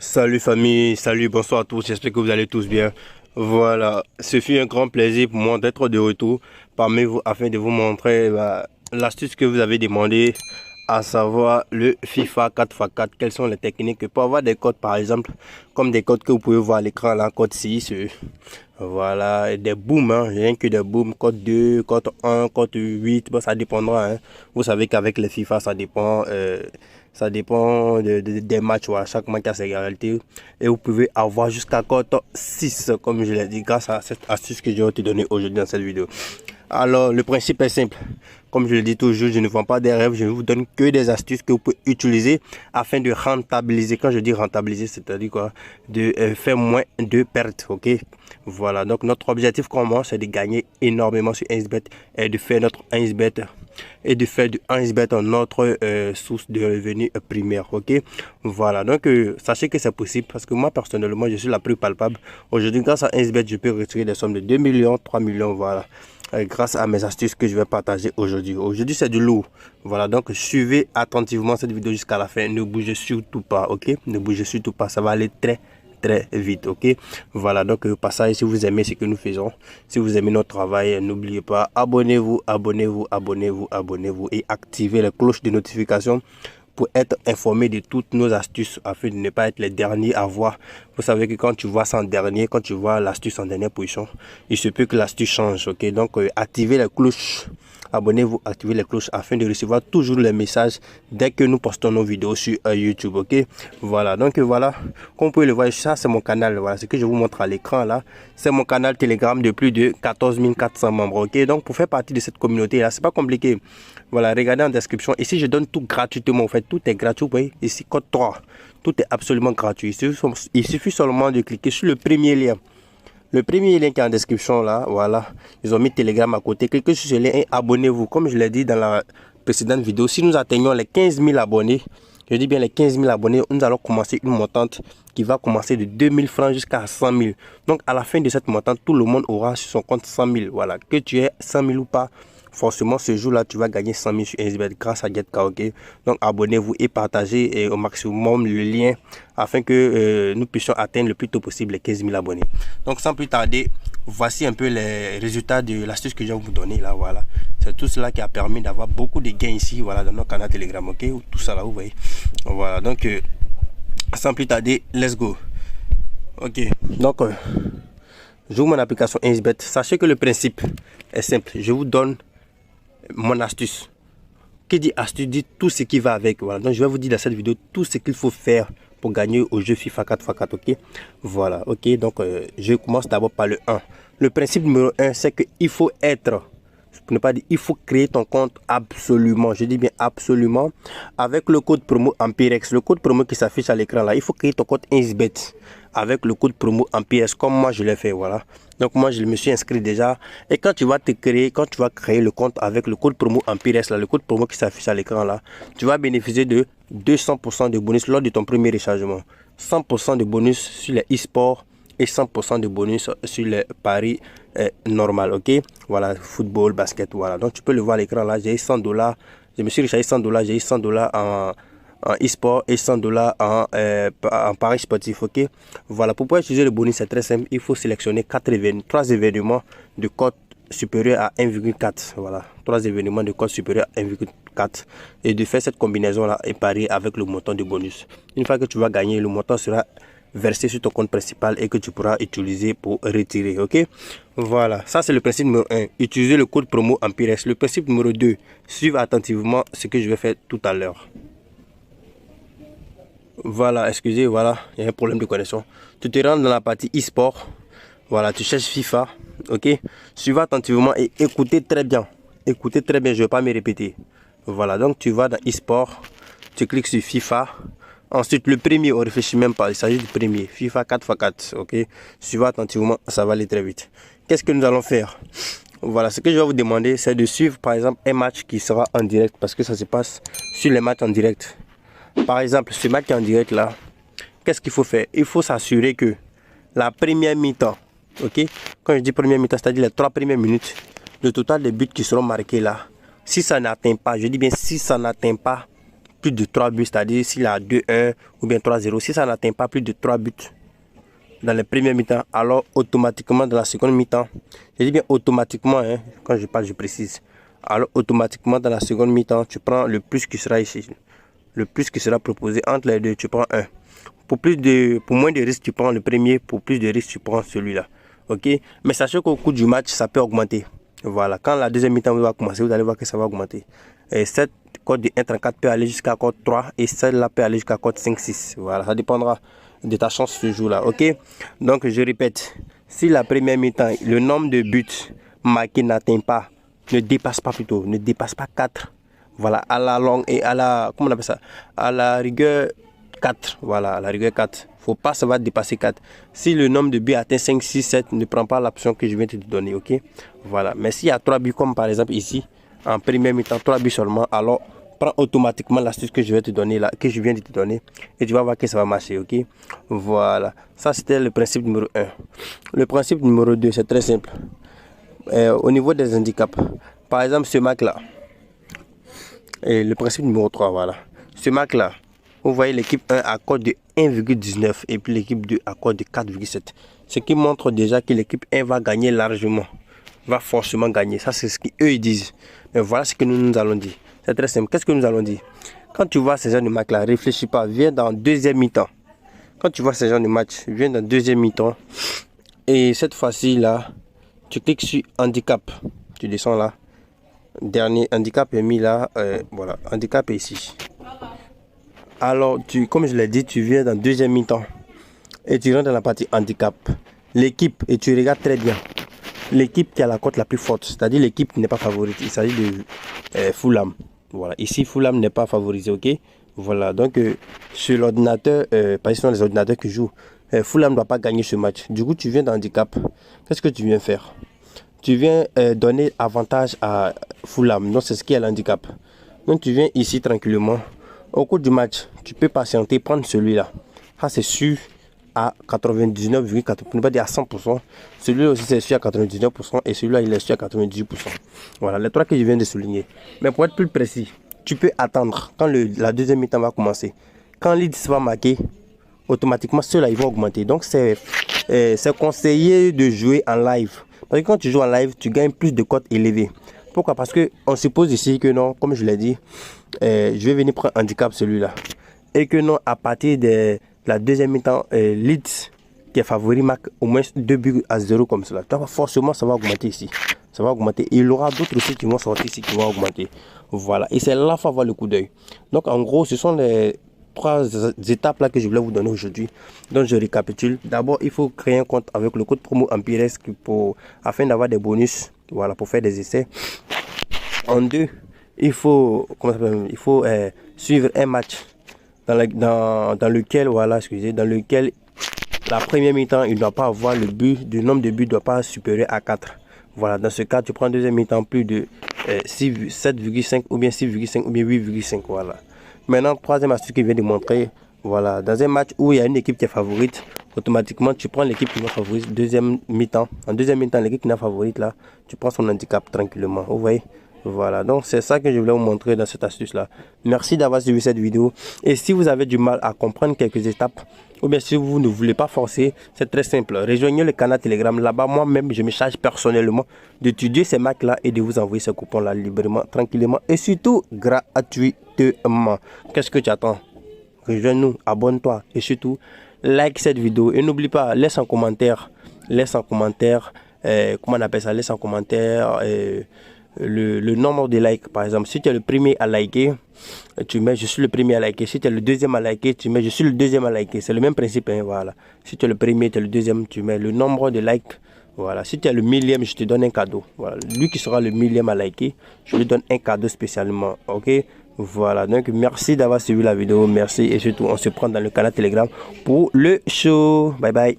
Salut famille, salut, bonsoir à tous, j'espère que vous allez tous bien. Voilà, ce fut un grand plaisir pour moi d'être de retour parmi vous afin de vous montrer l'astuce que vous avez demandé, à savoir le FIFA 4x4. Quelles sont les techniques pour avoir des codes par exemple, comme des codes que vous pouvez voir à l'écran là, code 6, voilà, et des booms, hein, rien que des booms, code 2, code 1, code 8, bon, ça dépendra. Hein. Vous savez qu'avec les FIFA, ça dépend des matchs. Voilà. Chaque match a ses réalités. Et vous pouvez avoir jusqu'à code 6, comme je l'ai dit, grâce à cette astuce que je vais te donner aujourd'hui dans cette vidéo. Alors, le principe est simple. Comme je le dis toujours, je ne vends pas des rêves, je ne vous donne que des astuces que vous pouvez utiliser afin de rentabiliser. Quand je dis rentabiliser, c'est-à-dire quoi? De faire moins de pertes, ok? Voilà, donc notre objectif comment c'est de gagner énormément sur 1xBet et de faire notre 1xBet et de faire du 1xBet notre source de revenus primaire, ok? Voilà, donc sachez que c'est possible parce que moi personnellement, je suis la plus palpable. Aujourd'hui, grâce à 1xBet, je peux retirer des sommes de 2 millions, 3 millions, voilà. Grâce à mes astuces que je vais partager aujourd'hui. Aujourd'hui, c'est du lourd. Voilà, donc suivez attentivement cette vidéo jusqu'à la fin. Ne bougez surtout pas, ok? Ne bougez surtout pas, ça va aller très vite, ok? Voilà, donc au passage, si vous aimez ce que nous faisons, si vous aimez notre travail, n'oubliez pas, abonnez-vous et activez la cloche de notification pour être informé de toutes nos astuces afin de ne pas être les derniers à voir. Vous savez que quand tu vois ça en dernier, quand tu vois l'astuce en dernière position, il se peut que l'astuce change, ok? Donc activez la cloche, abonnez-vous, activez les cloches afin de recevoir toujours les messages dès que nous postons nos vidéos sur YouTube, ok? Voilà, donc voilà, comme vous pouvez le voir, ça c'est mon canal, voilà, ce que je vous montre à l'écran là, c'est mon canal Telegram de plus de 14 400 membres, ok? Donc pour faire partie de cette communauté là, c'est pas compliqué. Voilà, regardez en description, ici je donne tout gratuitement, en fait, tout est gratuit, vous voyez, ici code 3, tout est absolument gratuit, il suffit seulement de cliquer sur le premier lien. Le premier lien qui est en description là, voilà, ils ont mis Telegram à côté. Cliquez sur ce lien et abonnez-vous. Comme je l'ai dit dans la précédente vidéo, si nous atteignons les 15 000 abonnés, je dis bien les 15 000 abonnés, nous allons commencer une montante qui va commencer de 2 000 francs jusqu'à 100 000. Donc à la fin de cette montante, tout le monde aura sur son compte 100 000. Voilà, que tu aies 100 000 ou pas, forcément ce jour-là, tu vas gagner 100 000 sur 1xBet grâce à GetKaraoke. Donc abonnez-vous et partagez au maximum le lien afin que nous puissions atteindre le plus tôt possible les 15 000 abonnés. Donc sans plus tarder, voici un peu les résultats de l'astuce que je vais vous donner là. Voilà, c'est tout cela qui a permis d'avoir beaucoup de gains ici, voilà, dans notre canal Telegram, ok? Tout ça là, vous voyez. Voilà, donc sans plus tarder, let's go. Ok, donc j'ouvre mon application 1xBet. Sachez que le principe est simple. Je vous donne mon astuce. Qui dit astuce dit tout ce qui va avec. Voilà, donc je vais vous dire dans cette vidéo tout ce qu'il faut faire pour gagner au jeu FIFA 4x4, ok? Voilà, ok, donc je commence d'abord par le 1. Le principe numéro 1, c'est qu'il faut être, pour ne pas dire, il faut créer ton compte absolument, je dis bien absolument, avec le code promo Ampirex, le code promo qui s'affiche à l'écran là. Il faut créer ton compte 1xBet avec le code promo Ampirex, comme moi je l'ai fait, voilà. Donc moi je me suis inscrit déjà. Et quand tu vas créer le compte avec le code promo Ampirex là, le code promo qui s'affiche à l'écran là, tu vas bénéficier de 200% de bonus lors de ton premier rechargement, 100% de bonus sur les e-sports et 100% de bonus sur les paris normal, ok? Voilà, football, basket, voilà. Donc tu peux le voir à l'écran là, j'ai 100 $, je me suis rechargé 100 $, j'ai 100 $ en e-sport et 100 $ en paris sportif, ok? Voilà, pour pouvoir utiliser le bonus, c'est très simple, il faut sélectionner 3 événements de cote supérieur à 1,4, voilà, 3 événements de cote supérieur à 1,4 et de faire cette combinaison là et parier avec le montant de bonus. Une fois que tu vas gagner, le montant sera versé sur ton compte principal et que tu pourras utiliser pour retirer, ok? Voilà, ça c'est le principe numéro 1, utiliser le code promo Ampirex. Le principe numéro 2, suivez attentivement ce que je vais faire tout à l'heure. Voilà, excusez, voilà, il y a un problème de connexion. Tu te rends dans la partie e-sport, voilà, tu cherches FIFA, ok? Suivez attentivement et écoutez très bien, je ne vais pas me répéter. Voilà, donc tu vas dans e-sport, tu cliques sur FIFA. Ensuite, le premier, on ne réfléchit même pas, il s'agit du premier, FIFA 4x4, ok? Suivez attentivement, ça va aller très vite. Qu'est-ce que nous allons faire? Voilà, ce que je vais vous demander, c'est de suivre par exemple un match qui sera en direct, parce que ça se passe sur les matchs en direct. Par exemple, ce match en direct là, qu'est-ce qu'il faut faire? Il faut s'assurer que la première mi-temps, ok? Quand je dis première mi-temps, c'est-à-dire les 3 premières minutes, le total des buts qui seront marqués là, si ça n'atteint pas, je dis bien si ça n'atteint pas plus de 3 buts, c'est-à-dire s'il a 2-1 ou bien 3-0, si ça n'atteint pas plus de 3 buts dans les premières mi-temps, alors automatiquement dans la seconde mi-temps, je dis bien automatiquement, hein, quand je parle je précise, alors automatiquement dans la seconde mi-temps, tu prends le plus qui sera ici, le plus qui sera proposé entre les deux, tu prends un. Pour moins de risques, tu prends le premier, pour plus de risques, tu prends celui-là. Ok, mais sachez qu'au cours du match, ça peut augmenter. Voilà, quand la deuxième mi-temps va commencer, vous allez voir que ça va augmenter. Et cette cote de 1,34 peut aller jusqu'à cote 3 et celle-là peut aller jusqu'à cote 5,6. Voilà, ça dépendra de ta chance ce jour-là. Ok, donc je répète, si la première mi-temps, le nombre de buts marqués n'atteint pas, ne dépasse pas plutôt, ne dépasse pas 4. Voilà, à la longue et à la, comment on appelle ça, à la rigueur 4. Voilà, à la rigueur 4. Faut pas ça va dépasser 4. Si le nombre de buts atteint 5, 6, 7, ne prends pas l'option que je viens de te donner, ok? Voilà, mais s'il y a 3 buts comme par exemple ici, en première mi-temps, 3 buts seulement, alors prends automatiquement l'astuce que je vais te donner là, que je viens de te donner, et tu vas voir que ça va marcher, ok? Voilà, ça c'était le principe numéro 1. Le principe numéro 2, c'est très simple. Au niveau des handicaps, par exemple ce match là, et le principe numéro 3, voilà. Ce match là, vous voyez l'équipe 1 à cote de 1,19 et puis l'équipe 2 à cote de 4,7. Ce qui montre déjà que l'équipe 1 va gagner largement, va forcément gagner. Ça c'est ce qu'eux ils disent. Mais voilà ce que nous allons dire. C'est très simple. Qu'est-ce que nous allons dire? Quand tu vois ces genre de match là, réfléchis pas, viens dans deuxième mi-temps. Quand tu vois ces genre de match, viens dans deuxième mi-temps. Et cette fois-ci là, tu cliques sur handicap. Tu descends là. Dernier handicap est mis là. Voilà, handicap est ici. Alors, comme je l'ai dit, tu viens dans deuxième mi-temps et tu rentres dans la partie handicap. L'équipe, et tu regardes très bien, l'équipe qui a la cote la plus forte, c'est-à-dire l'équipe qui n'est pas favorite. Il s'agit de Fulham. Voilà, ici Fulham n'est pas favorisé, ok? Voilà, donc sur l'ordinateur, parce que ce sont les ordinateurs qui jouent, Fulham ne doit pas gagner ce match. Du coup, tu viens dans handicap. Qu'est-ce que tu viens faire? Tu viens donner avantage à Fulham. Donc, c'est ce qui est l'handicap. Donc, tu viens ici tranquillement. Au cours du match, tu peux patienter, prendre celui-là. Ça, c'est sûr à 99,4%, pour ne pas dire à 100%. Celui-là aussi, c'est sûr à 99% et celui-là, il est sûr à 98%. Voilà, les trois que je viens de souligner. Mais pour être plus précis, tu peux attendre quand la deuxième mi-temps va commencer. Quand Leeds va marquer, automatiquement, ceux-là, ils vont augmenter. Donc, c'est conseillé de jouer en live. Parce que quand tu joues en live, tu gagnes plus de cotes élevées. Pourquoi? Parce qu'on suppose ici que non, comme je l'ai dit, je vais venir prendre handicap celui-là. Et que non, à partir de la deuxième mi-temps, Leeds, qui est favori, marque au moins 2,0 comme cela. Donc forcément, ça va augmenter ici. Ça va augmenter. Il y aura d'autres aussi qui vont sortir ici, qui vont augmenter. Voilà. Et c'est là qu'il faut avoir le coup d'œil. Donc en gros, ce sont les 3 étapes là que je voulais vous donner aujourd'hui. Donc je récapitule. D'abord, il faut créer un compte avec le code promo Empiresque afin d'avoir des bonus. Voilà, pour faire des essais. En 2, il faut suivre un match dans lequel, voilà, excusez, dans lequel la première mi-temps, il ne doit pas avoir le nombre de buts ne doit pas supérieur à 4. Voilà, dans ce cas, tu prends deuxième mi-temps plus de 7,5 ou bien 6,5 ou bien 8,5. Voilà. Maintenant, troisième astuce que je viens de montrer, voilà, dans un match où il y a une équipe qui est favorite, automatiquement, tu prends l'équipe qui est favorite, deuxième mi-temps. En deuxième mi-temps, l'équipe qui n'est pas favorite, là, tu prends son handicap tranquillement. Vous voyez? Voilà, donc c'est ça que je voulais vous montrer dans cette astuce là. Merci d'avoir suivi cette vidéo. Et si vous avez du mal à comprendre quelques étapes, ou bien si vous ne voulez pas forcer, c'est très simple. Rejoignez le canal Telegram. Là-bas, moi-même, je me charge personnellement d'étudier ces marques là et de vous envoyer ces coupons là librement, tranquillement et surtout gratuitement. Qu'est-ce que tu attends? Rejoins-nous, abonne-toi et surtout like cette vidéo. Et n'oublie pas, laisse un commentaire, comment on appelle ça, laisse un commentaire. Le nombre de likes, par exemple, si tu es le premier à liker, tu mets je suis le premier à liker. Si tu es le deuxième à liker, tu mets je suis le deuxième à liker. C'est le même principe, hein, voilà. Si tu es le premier, tu es le deuxième, tu mets le nombre de likes. Voilà, si tu es le millième, je te donne un cadeau. Voilà, lui qui sera le millième à liker, je lui donne un cadeau spécialement, ok? Voilà, donc merci d'avoir suivi la vidéo, merci et surtout on se prend dans le canal Telegram pour le show. Bye bye.